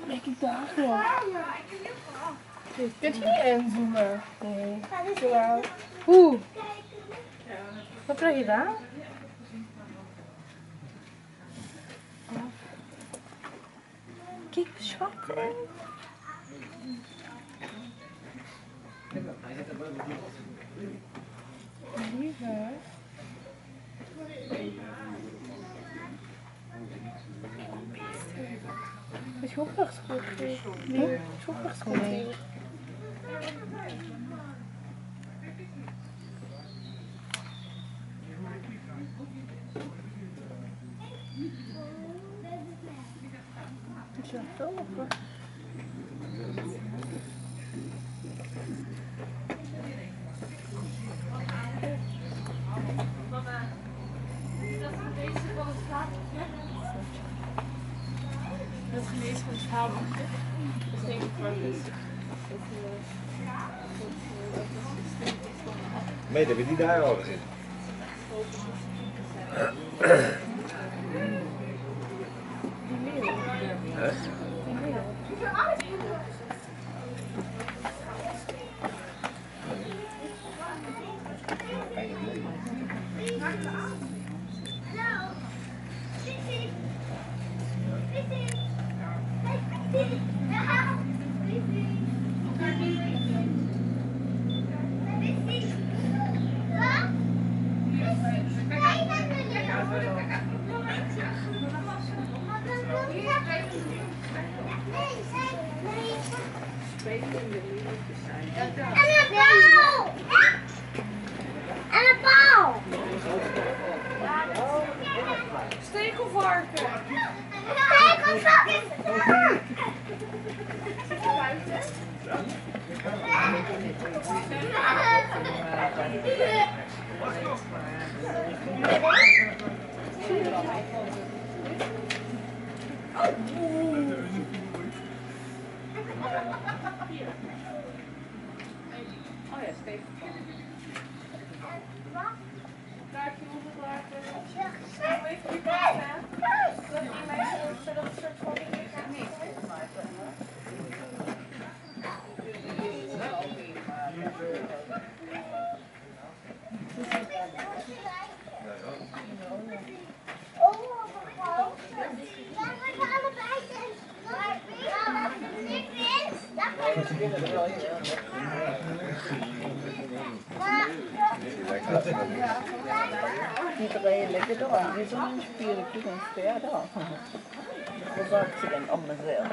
Lekker dagelijks. Kun je niet inzoomen? Nee. Jawel. Oeh. Wat krijg je daar? Kijk, schat. Lieve. Is je opdrachtschool? Nee, is opdrachtschool? Nee. Is dat zo? Mama, dat is deze van het verhaalboekje. Dat gelezen van het verhaalboekje. Dat is denk ik wel dus. Meid, heb je die daar al gezien? Stekelvarken! Oh ja, stekelvarken. Kaartje onderlaten. Even die kaart aan. Dat in mijn hoofd, zodat het soort van dingen gaat niet. Die draaien lekker door. Die zijn een spieren, die zijn verder. Dat was accident aan mezelf.